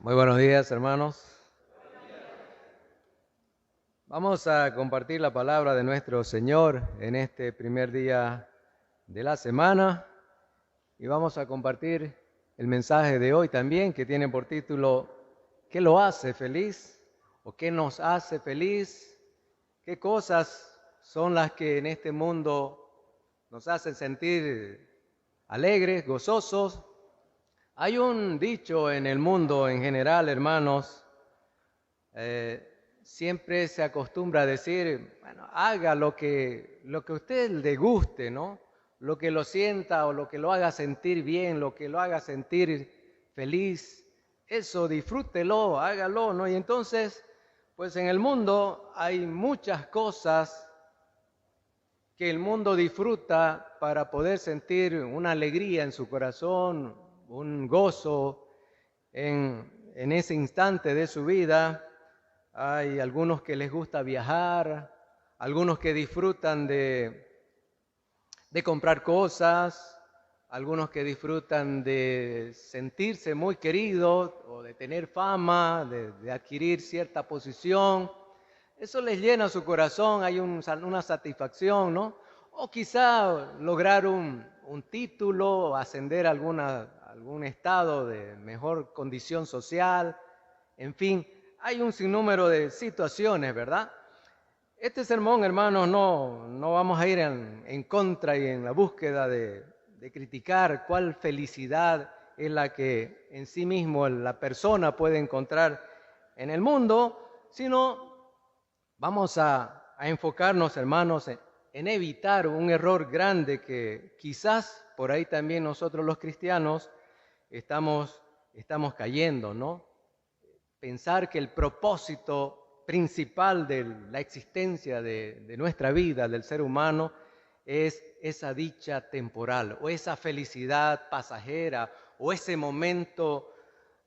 Muy buenos días, hermanos. Vamos a compartir la palabra de nuestro Señor en este primer día de la semana y vamos a compartir el mensaje de hoy también, que tiene por título ¿qué lo hace feliz? ¿O qué nos hace feliz? ¿Qué cosas son las que en este mundo nos hacen sentir alegres, gozosos? Hay un dicho en el mundo en general, hermanos, siempre se acostumbra a decir, bueno, haga lo que a usted le guste, ¿no? Lo que lo sienta o lo que lo haga sentir bien, lo que lo haga sentir feliz, eso disfrútelo, hágalo, ¿no? Y entonces, pues en el mundo hay muchas cosas que el mundo disfruta para poder sentir una alegría en su corazón, un gozo en ese instante de su vida. Hay algunos que les gusta viajar, algunos que disfrutan de comprar cosas, algunos que disfrutan de sentirse muy queridos o de tener fama, de adquirir cierta posición. Eso les llena su corazón, hay una satisfacción, ¿no? O quizá lograr un título, ascender a algún estado de mejor condición social, en fin, hay un sinnúmero de situaciones, ¿verdad? Este sermón, hermanos, no vamos a ir en contra y en la búsqueda de criticar cuál felicidad es la que en sí mismo la persona puede encontrar en el mundo, sino vamos a enfocarnos, hermanos, en evitar un error grande que quizás por ahí también nosotros los cristianos estamos cayendo, ¿no? Pensar que el propósito principal de la existencia de nuestra vida, del ser humano, es esa dicha temporal o esa felicidad pasajera o ese momento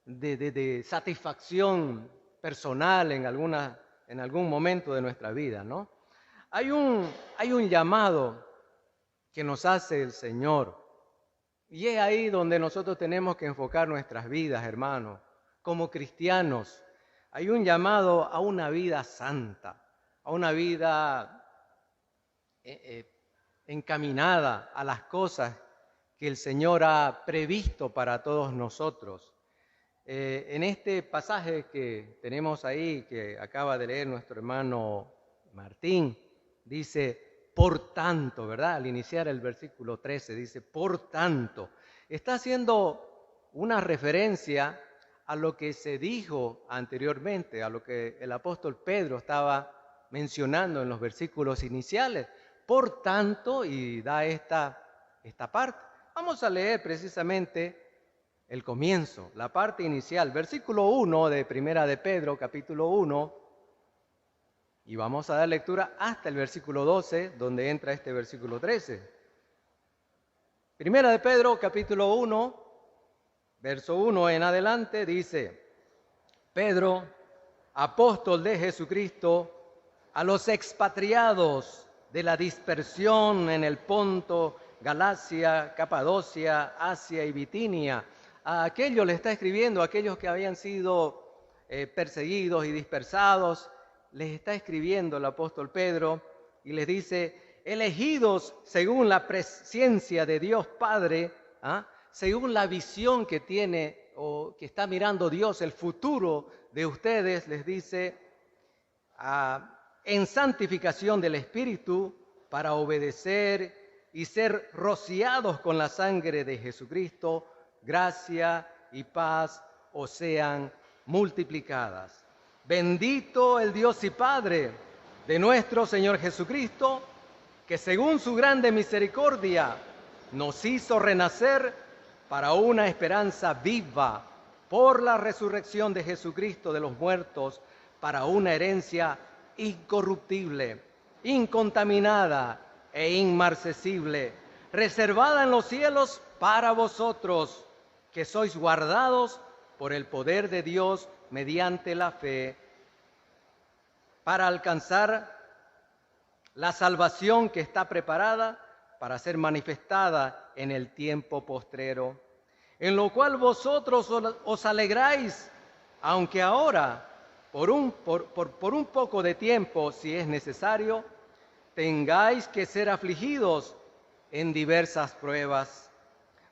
de satisfacción personal en algún momento de nuestra vida, ¿no? Hay un llamado que nos hace el Señor y es ahí donde nosotros tenemos que enfocar nuestras vidas, hermanos. Como cristianos, hay un llamado a una vida santa, a una vida encaminada a las cosas que el Señor ha previsto para todos nosotros. En este pasaje que tenemos ahí, que acaba de leer nuestro hermano Martín, dice, por tanto, ¿verdad? Al iniciar el versículo 13, dice, por tanto. Está haciendo una referencia a lo que se dijo anteriormente, a lo que el apóstol Pedro estaba mencionando en los versículos iniciales. Por tanto, y da esta parte. Vamos a leer precisamente el comienzo, la parte inicial, versículo 1 de Primera de Pedro, capítulo 1, y vamos a dar lectura hasta el versículo 12, donde entra este versículo 13. Primera de Pedro, capítulo 1, verso 1 en adelante, dice, Pedro, apóstol de Jesucristo, a los expatriados de la dispersión en el Ponto, Galacia, Capadocia, Asia y Bitinia. A aquellos le está escribiendo, a aquellos que habían sido perseguidos y dispersados, les está escribiendo el apóstol Pedro y les dice, elegidos según la presciencia de Dios Padre, según la visión que tiene o que está mirando Dios, el futuro de ustedes, les dice, en santificación del Espíritu, para obedecer y ser rociados con la sangre de Jesucristo, gracia y paz os sean multiplicadas. Bendito el Dios y Padre de nuestro Señor Jesucristo, que según su grande misericordia nos hizo renacer para una esperanza viva por la resurrección de Jesucristo de los muertos, para una herencia incorruptible, incontaminada e inmarcesible, reservada en los cielos para vosotros, que sois guardados por el poder de Dios mediante la fe, para alcanzar la salvación que está preparada para ser manifestada en el tiempo postrero, en lo cual vosotros os alegráis aunque ahora, por un poco de tiempo, si es necesario, tengáis que ser afligidos en diversas pruebas,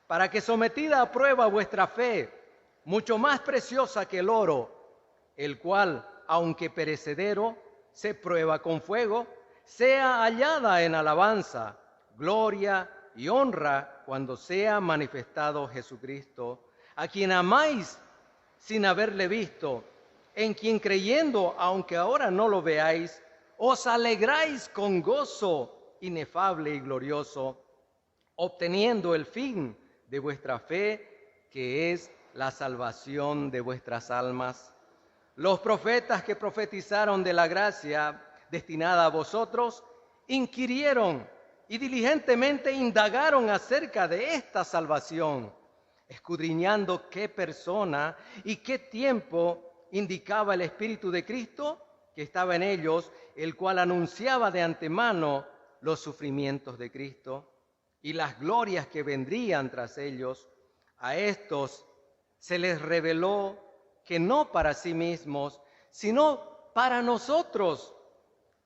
para que sometida a prueba vuestra fe, mucho más preciosa que el oro, el cual, aunque perecedero, se prueba con fuego, sea hallada en alabanza, gloria y honra cuando sea manifestado Jesucristo, a quien amáis sin haberle visto, en quien creyendo, aunque ahora no lo veáis, os alegráis con gozo inefable y glorioso, obteniendo el fin de vuestra fe, que es la salvación de vuestras almas. Los profetas que profetizaron de la gracia destinada a vosotros, inquirieron y diligentemente indagaron acerca de esta salvación, escudriñando qué persona y qué tiempo indicaba el Espíritu de Cristo que estaba en ellos, el cual anunciaba de antemano los sufrimientos de Cristo y las glorias que vendrían tras ellos. A estos se les reveló que no para sí mismos, sino para nosotros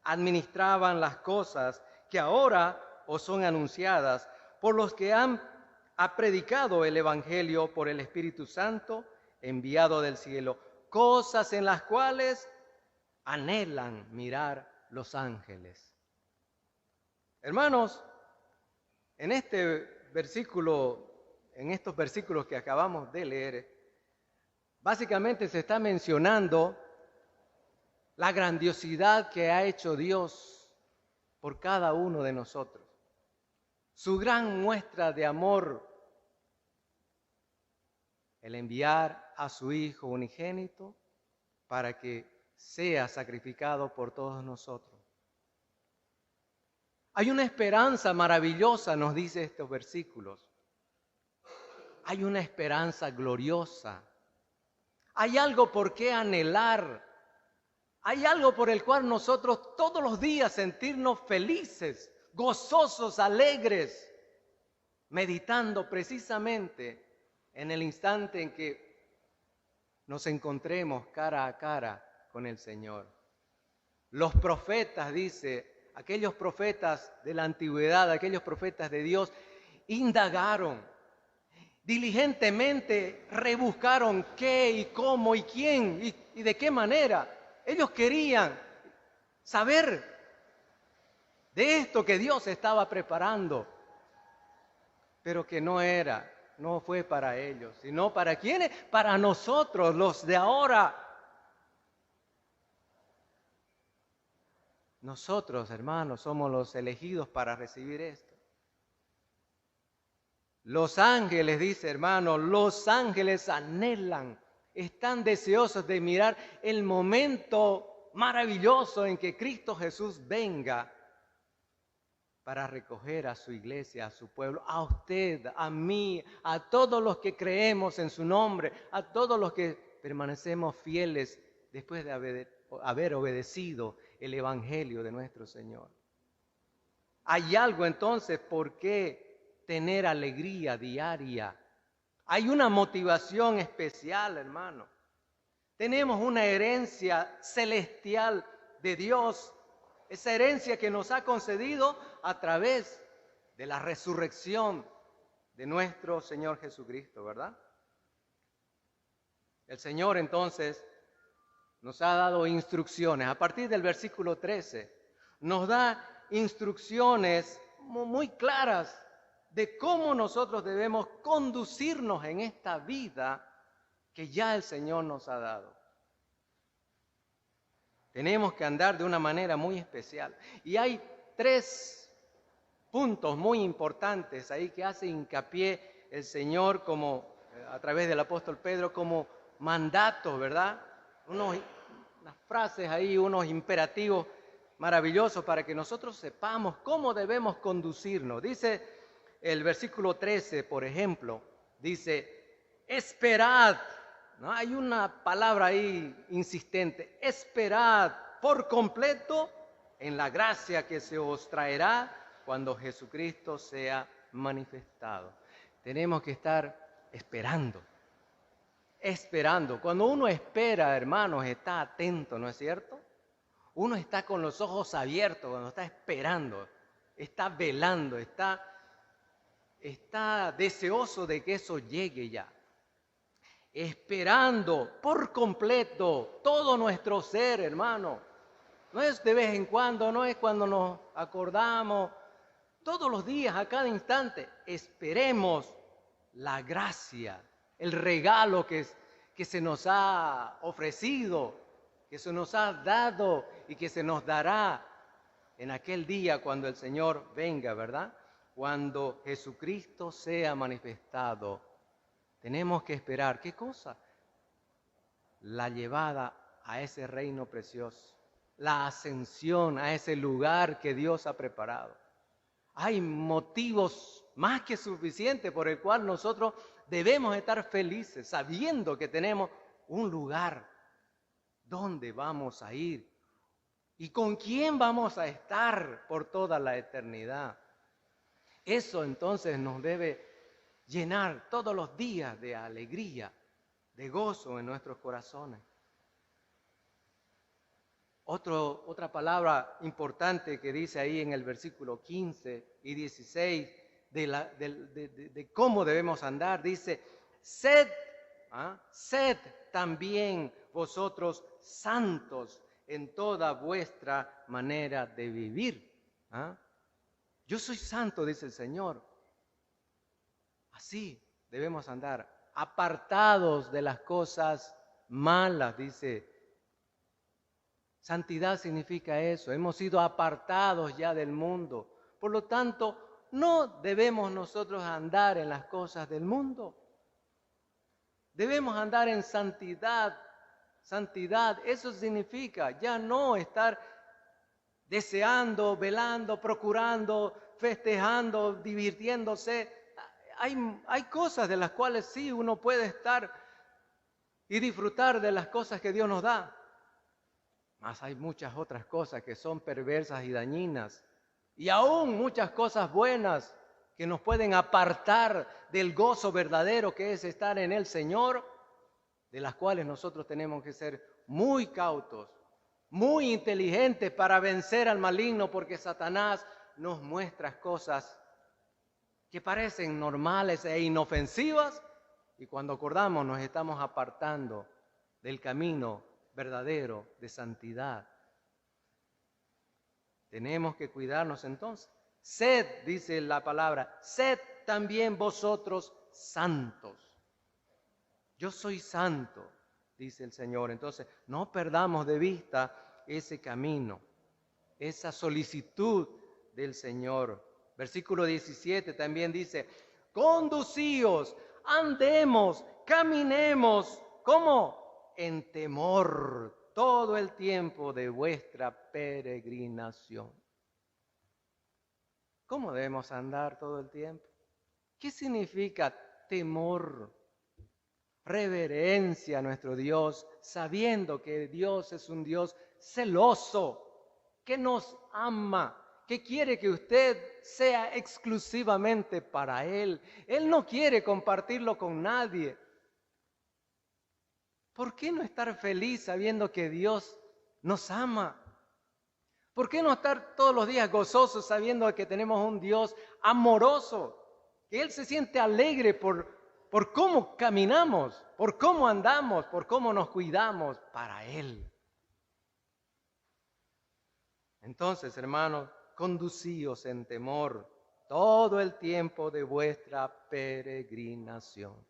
administraban las cosas que ahora os son anunciadas por los que ha predicado el Evangelio por el Espíritu Santo enviado del cielo, cosas en las cuales anhelan mirar los ángeles. Hermanos, en este versículo, en estos versículos que acabamos de leer, básicamente se está mencionando la grandiosidad que ha hecho Dios por cada uno de nosotros. Su gran muestra de amor, el enviar a su Hijo unigénito para que sea sacrificado por todos nosotros. Hay una esperanza maravillosa, nos dice estos versículos. Hay una esperanza gloriosa. Hay algo por qué anhelar. Hay algo por el cual nosotros todos los días sentirnos felices, gozosos, alegres, meditando precisamente en el instante en que nos encontremos cara a cara con el Señor. Los profetas, dice, aquellos profetas de la antigüedad, aquellos profetas de Dios, indagaron, diligentemente rebuscaron qué y cómo y quién y de qué manera. Ellos querían saber de esto que Dios estaba preparando, pero que no fue para ellos, sino para ¿quiénes? Para nosotros, los de ahora. Nosotros, hermanos, somos los elegidos para recibir esto. Los ángeles, dice hermano, los ángeles anhelan, están deseosos de mirar el momento maravilloso en que Cristo Jesús venga para recoger a su iglesia, a su pueblo, a usted, a mí, a todos los que creemos en su nombre, a todos los que permanecemos fieles después de haber obedecido el Evangelio de nuestro Señor. Hay algo entonces por qué tener alegría diaria. Hay una motivación especial, hermano. Tenemos una herencia celestial de Dios, esa herencia que nos ha concedido a través de la resurrección de nuestro Señor Jesucristo, ¿verdad? El Señor entonces nos ha dado instrucciones. A partir del versículo 13, nos da instrucciones muy claras de cómo nosotros debemos conducirnos en esta vida que ya el Señor nos ha dado. Tenemos que andar de una manera muy especial. Y hay 3 puntos muy importantes ahí que hace hincapié el Señor como, a través del apóstol Pedro, como mandato, ¿verdad? Unas frases ahí, unos imperativos maravillosos para que nosotros sepamos cómo debemos conducirnos. Dice el versículo 13, por ejemplo, dice, esperad. ¿No? Hay una palabra ahí insistente, esperad por completo en la gracia que se os traerá cuando Jesucristo sea manifestado. Tenemos que estar esperando. esperando. Cuando uno espera, hermanos, está atento, ¿no es cierto? Uno está con los ojos abiertos cuando está esperando, está velando, está deseoso de que eso llegue ya. Esperando por completo todo nuestro ser, hermano. No es de vez en cuando, no es cuando nos acordamos. Todos los días, a cada instante, esperemos la gracia, el regalo que se nos ha ofrecido, que se nos ha dado y que se nos dará en aquel día cuando el Señor venga, ¿verdad? Cuando Jesucristo sea manifestado. Tenemos que esperar, ¿qué cosa? La llevada a ese reino precioso, la ascensión a ese lugar que Dios ha preparado. Hay motivos más que suficientes por el cual nosotros debemos estar felices, sabiendo que tenemos un lugar donde vamos a ir y con quién vamos a estar por toda la eternidad. Eso entonces nos debe llenar todos los días de alegría, de gozo en nuestros corazones. Otra palabra importante que dice ahí en el versículo 15 y 16 de cómo debemos andar, dice, sed también vosotros santos en toda vuestra manera de vivir. Yo soy santo, dice el Señor. Así debemos andar, apartados de las cosas malas, dice. Santidad significa eso, hemos sido apartados ya del mundo. Por lo tanto, no debemos nosotros andar en las cosas del mundo. Debemos andar en santidad. Santidad, eso significa ya no estar deseando, velando, procurando, festejando, divirtiéndose. Hay cosas de las cuales sí uno puede estar y disfrutar de las cosas que Dios nos da. Mas hay muchas otras cosas que son perversas y dañinas. Y aún muchas cosas buenas que nos pueden apartar del gozo verdadero que es estar en el Señor, de las cuales nosotros tenemos que ser muy cautos, muy inteligentes para vencer al maligno, porque Satanás nos muestra cosas que parecen normales e inofensivas y cuando acordamos nos estamos apartando del camino verdadero de santidad. Tenemos que cuidarnos entonces. Sed, dice la palabra, sed también vosotros santos. Yo soy santo, dice el Señor. Entonces, no perdamos de vista ese camino, esa solicitud del Señor. Versículo 17 también dice, conducíos, andemos, caminemos, ¿cómo? En temor todo el tiempo de vuestra peregrinación. ¿Cómo debemos andar todo el tiempo? ¿Qué significa temor? Reverencia a nuestro Dios, sabiendo que Dios es un Dios celoso, que nos ama, que quiere que usted sea exclusivamente para Él. Él no quiere compartirlo con nadie. ¿Por qué no estar feliz sabiendo que Dios nos ama? ¿Por qué no estar todos los días gozosos sabiendo que tenemos un Dios amoroso? Que Él se siente alegre por cómo caminamos, por cómo andamos, por cómo nos cuidamos para Él. Entonces, hermanos, conducíos en temor todo el tiempo de vuestra peregrinación.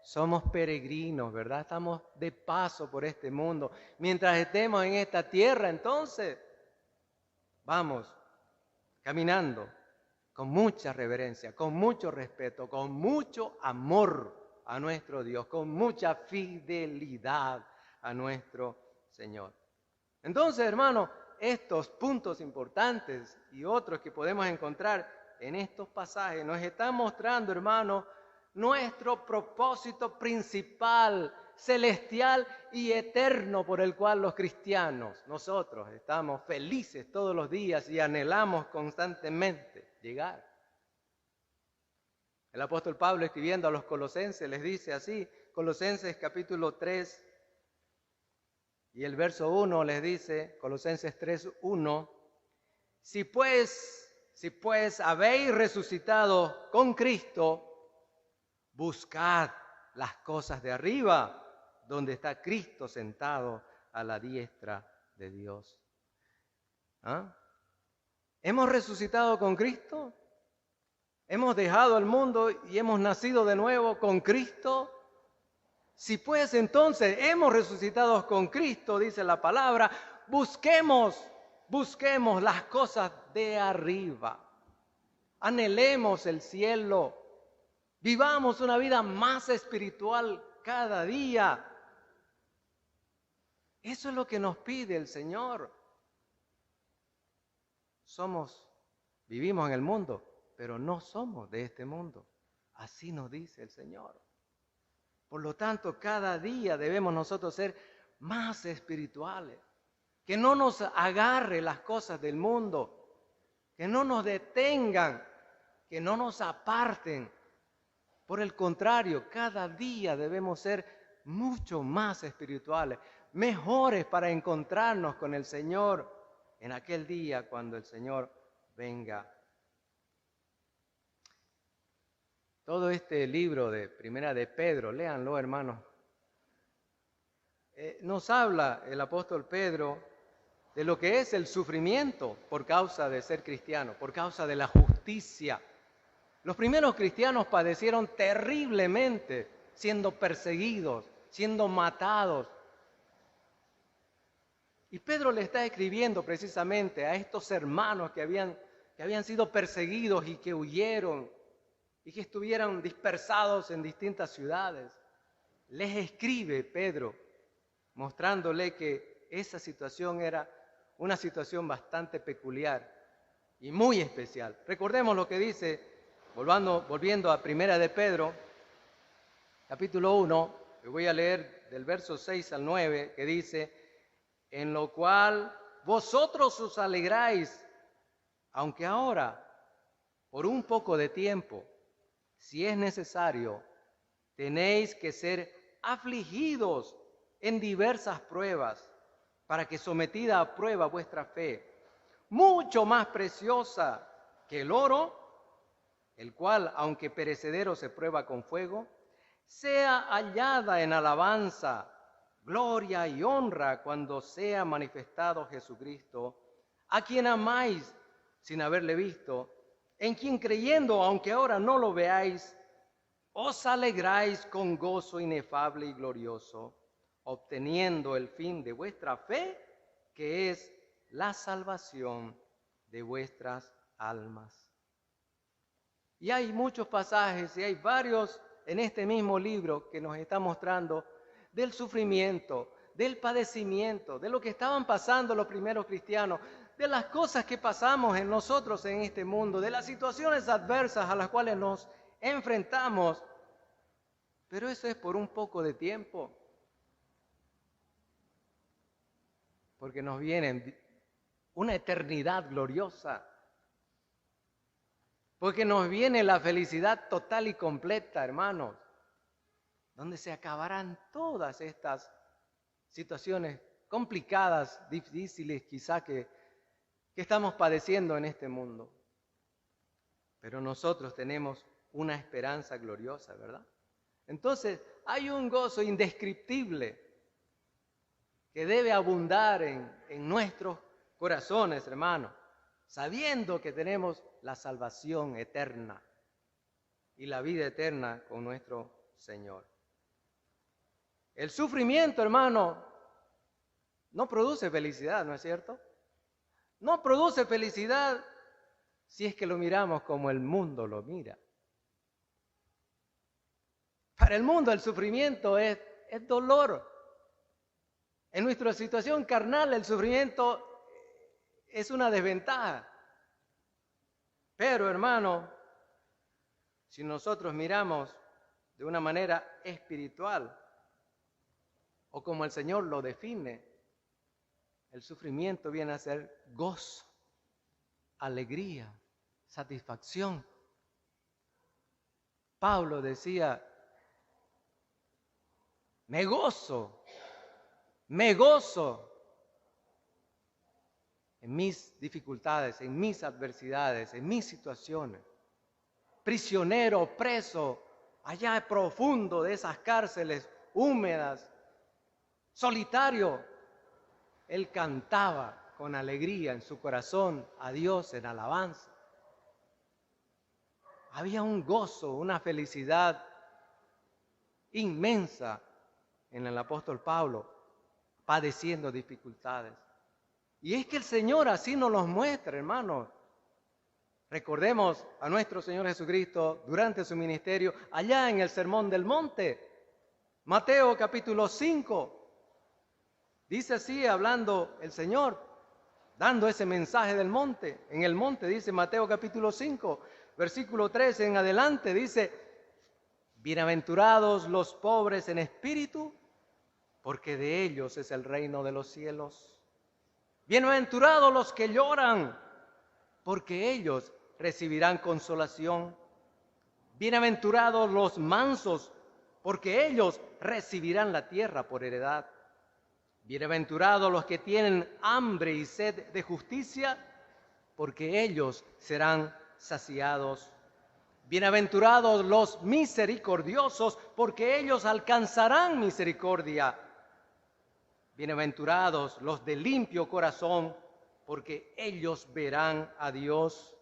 Somos peregrinos, ¿verdad? Estamos de paso por este mundo. Mientras estemos en esta tierra, entonces, vamos caminando con mucha reverencia, con mucho respeto, con mucho amor a nuestro Dios, con mucha fidelidad a nuestro Señor. Entonces, hermano, estos puntos importantes y otros que podemos encontrar en estos pasajes nos están mostrando, hermano, nuestro propósito principal, celestial y eterno por el cual los cristianos, nosotros estamos felices todos los días y anhelamos constantemente llegar. El apóstol Pablo, escribiendo a los colosenses, les dice así, Colosenses capítulo 3 y el verso 1 les dice, Colosenses 3, 1, si pues habéis resucitado con Cristo, buscad las cosas de arriba, donde está Cristo sentado a la diestra de Dios. ¿Ah? ¿Hemos resucitado con Cristo? ¿Hemos dejado el mundo y hemos nacido de nuevo con Cristo? Si pues entonces hemos resucitado con Cristo, dice la palabra, busquemos las cosas de arriba. Anhelemos el cielo. Vivamos una vida más espiritual cada día. Eso es lo que nos pide el Señor. Vivimos en el mundo, pero no somos de este mundo. Así nos dice el Señor. Por lo tanto, cada día debemos nosotros ser más espirituales. Que no nos agarre las cosas del mundo. Que no nos detengan. Que no nos aparten. Por el contrario, cada día debemos ser mucho más espirituales. Mejores para encontrarnos con el Señor en aquel día cuando el Señor venga. Todo este libro de Primera de Pedro, léanlo, hermanos. Nos habla el apóstol Pedro de lo que es el sufrimiento por causa de ser cristiano, por causa de la justicia. Los primeros cristianos padecieron terriblemente siendo perseguidos, siendo matados. Y Pedro le está escribiendo precisamente a estos hermanos que habían sido perseguidos y que huyeron y que estuvieran dispersados en distintas ciudades. Les escribe Pedro, mostrándole que esa situación era una situación bastante peculiar y muy especial. Recordemos lo que dice, volviendo a Primera de Pedro, capítulo 1, que voy a leer del verso 6 al 9, que dice, en lo cual vosotros os alegráis, aunque ahora, por un poco de tiempo, si es necesario, tenéis que ser afligidos en diversas pruebas, para que sometida a prueba vuestra fe, mucho más preciosa que el oro, el cual, aunque perecedero se prueba con fuego, sea hallada en alabanza, gloria y honra cuando sea manifestado Jesucristo, a quien amáis sin haberle visto, en quien creyendo, aunque ahora no lo veáis, os alegráis con gozo inefable y glorioso, obteniendo el fin de vuestra fe, que es la salvación de vuestras almas. Y hay muchos pasajes y hay varios en este mismo libro que nos está mostrando del sufrimiento, del padecimiento, de lo que estaban pasando los primeros cristianos, de las cosas que pasamos en nosotros en este mundo, de las situaciones adversas a las cuales nos enfrentamos. Pero eso es por un poco de tiempo, porque nos viene una eternidad gloriosa, porque nos viene la felicidad total y completa, hermanos, donde se acabarán todas estas situaciones complicadas, difíciles quizá que estamos padeciendo en este mundo. Pero nosotros tenemos una esperanza gloriosa, ¿verdad? Entonces hay un gozo indescriptible que debe abundar en nuestros corazones, hermanos, sabiendo que tenemos la salvación eterna y la vida eterna con nuestro Señor. El sufrimiento, hermano, no produce felicidad, ¿no es cierto? No produce felicidad si es que lo miramos como el mundo lo mira. Para el mundo el sufrimiento es dolor. En nuestra situación carnal el sufrimiento es una desventaja. Pero, hermano, si nosotros miramos de una manera espiritual, o como el Señor lo define, el sufrimiento viene a ser gozo, alegría, satisfacción. Pablo decía, me gozo en mis dificultades, en mis adversidades, en mis situaciones. Prisionero, preso, allá profundo de esas cárceles húmedas, solitario, él cantaba con alegría en su corazón a Dios en alabanza. Había un gozo, una felicidad inmensa en el apóstol Pablo, padeciendo dificultades. Y es que el Señor así nos los muestra, hermanos. Recordemos a nuestro Señor Jesucristo durante su ministerio, allá en el Sermón del Monte, Mateo capítulo 5. Dice así, hablando el Señor, dando ese mensaje del monte. En el monte dice Mateo capítulo 5, versículo 13 en adelante, dice, bienaventurados los pobres en espíritu, porque de ellos es el reino de los cielos. Bienaventurados los que lloran, porque ellos recibirán consolación. Bienaventurados los mansos, porque ellos recibirán la tierra por heredad. Bienaventurados los que tienen hambre y sed de justicia, porque ellos serán saciados. Bienaventurados los misericordiosos, porque ellos alcanzarán misericordia. Bienaventurados los de limpio corazón, porque ellos verán a Dios.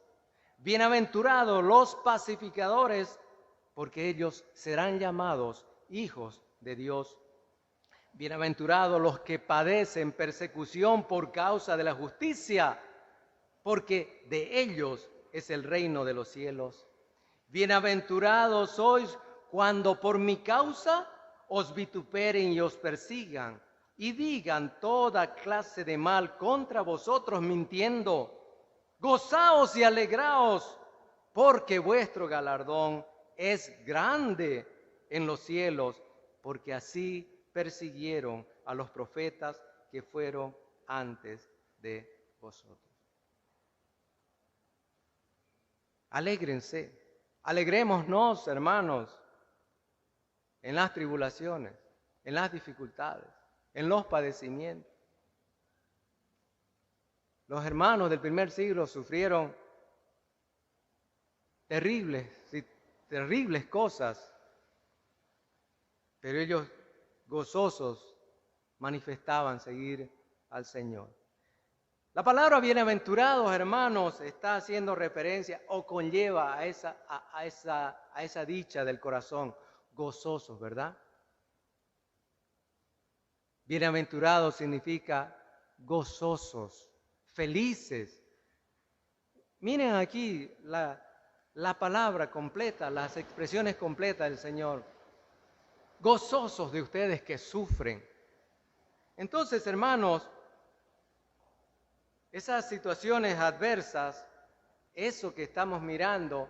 Bienaventurados los pacificadores, porque ellos serán llamados hijos de Dios. Bienaventurados los que padecen persecución por causa de la justicia, porque de ellos es el reino de los cielos. Bienaventurados sois cuando por mi causa os vituperen y os persigan, y digan toda clase de mal contra vosotros mintiendo. Gozaos y alegraos, porque vuestro galardón es grande en los cielos, porque así persiguieron a los profetas que fueron antes de vosotros. Alégrense, alegrémonos, hermanos, en las tribulaciones, en las dificultades, en los padecimientos. Los hermanos del primer siglo sufrieron terribles cosas, pero ellos gozosos manifestaban seguir al Señor. La palabra bienaventurados, hermanos, está haciendo referencia o conlleva a esa dicha del corazón, gozosos, ¿verdad? Bienaventurados significa gozosos, felices. Miren aquí la palabra completa, las expresiones completas del Señor. Gozosos de ustedes que sufren. Entonces, hermanos, esas situaciones adversas, eso que estamos mirando,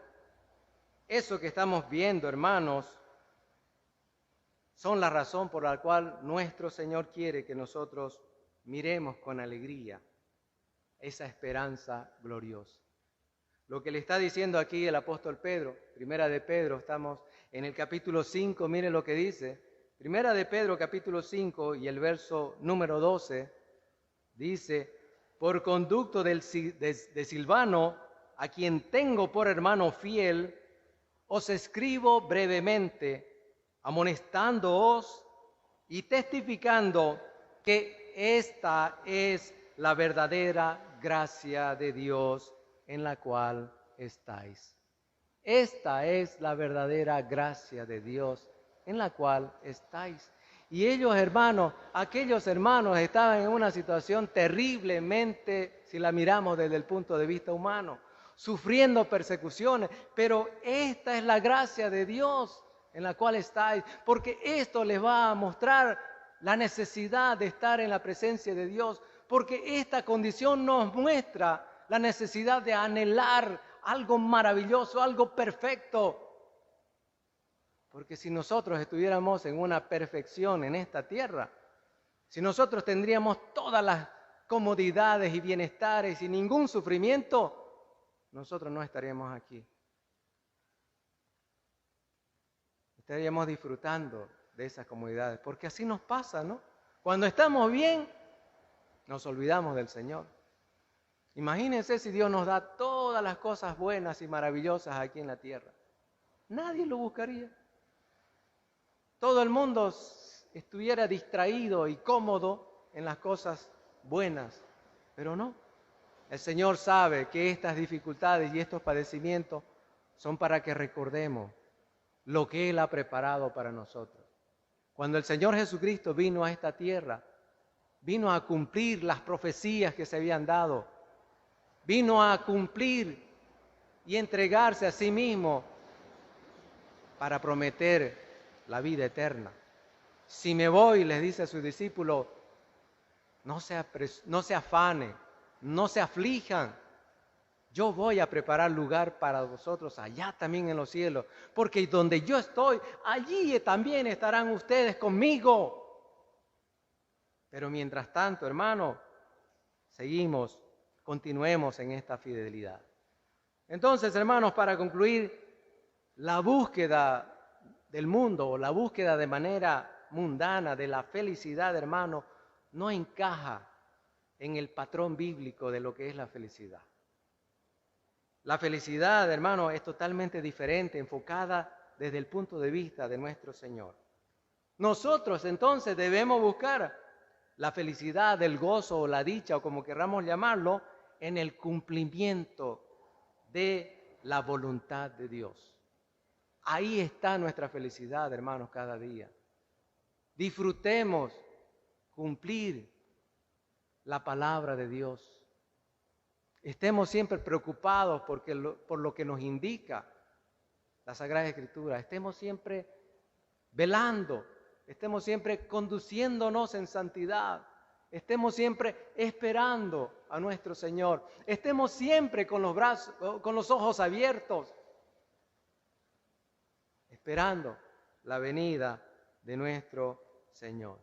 eso que estamos viendo, hermanos, son la razón por la cual nuestro Señor quiere que nosotros miremos con alegría esa esperanza gloriosa. Lo que le está diciendo aquí el apóstol Pedro, Primera de Pedro, estamos en el capítulo 5, mire lo que dice. Primera de Pedro, capítulo 5 y el verso número 12, dice, por conducto de Silvano, a quien tengo por hermano fiel, os escribo brevemente, amonestándoos y testificando que esta es la verdadera gracia de Dios en la cual estáis. Esta es la verdadera gracia de Dios en la cual estáis. Y ellos, hermanos, aquellos hermanos estaban en una situación terriblemente, si la miramos desde el punto de vista humano, sufriendo persecuciones, pero esta es la gracia de Dios en la cual estáis, porque esto les va a mostrar la necesidad de estar en la presencia de Dios, porque esta condición nos muestra la necesidad de anhelar algo maravilloso, algo perfecto. Porque si nosotros estuviéramos en una perfección en esta tierra, si nosotros tendríamos todas las comodidades y bienestares y ningún sufrimiento, nosotros no estaríamos aquí. estaríamos disfrutando de esas comodidades, porque así nos pasa, ¿no? Cuando estamos bien, nos olvidamos del Señor. Imagínense si Dios nos da todas las cosas buenas y maravillosas aquí en la tierra. Nadie lo buscaría. Todo el mundo estuviera distraído y cómodo en las cosas buenas, pero no. El Señor sabe que estas dificultades y estos padecimientos son para que recordemos lo que Él ha preparado para nosotros. Cuando el Señor Jesucristo vino a esta tierra, vino a cumplir las profecías que se habían dado, vino a cumplir y entregarse a sí mismo para prometer la vida eterna. Si me voy, les dice a sus discípulos, no se afane, no se aflijan. Yo voy a preparar lugar para vosotros allá también en los cielos, porque donde yo estoy, allí también estarán ustedes conmigo. Pero mientras tanto, hermano, continuemos en esta fidelidad. Entonces, hermanos, para concluir, la búsqueda del mundo o la búsqueda de manera mundana de la felicidad, hermano, no encaja en el patrón bíblico de lo que es la felicidad. La felicidad, hermano, es totalmente diferente, enfocada desde el punto de vista de nuestro Señor. Nosotros entonces debemos buscar la felicidad, el gozo o la dicha, o como querramos llamarlo, en el cumplimiento de la voluntad de Dios. Ahí está nuestra felicidad, hermanos, cada día. Disfrutemos cumplir la palabra de Dios. Estemos siempre preocupados por lo que nos indica la Sagrada Escritura. Estemos siempre velando, estemos siempre conduciéndonos en santidad. Estemos siempre esperando a nuestro Señor. Estemos siempre con los ojos abiertos, esperando la venida de nuestro Señor.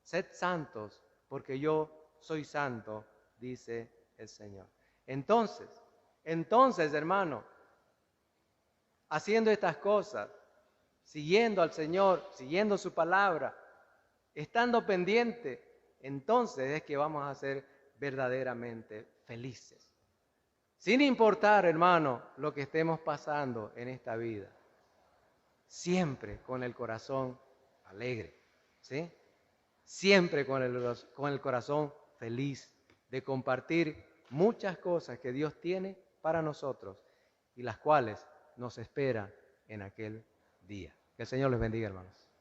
Sed santos, porque yo soy santo, dice el Señor. Entonces, hermano, haciendo estas cosas, siguiendo al Señor, siguiendo su palabra, estando pendiente, entonces es que vamos a ser verdaderamente felices. Sin importar, hermano, lo que estemos pasando en esta vida. Siempre con el corazón alegre, ¿sí? Siempre con el corazón feliz de compartir muchas cosas que Dios tiene para nosotros y las cuales nos esperan en aquel día. Que el Señor les bendiga, hermanos.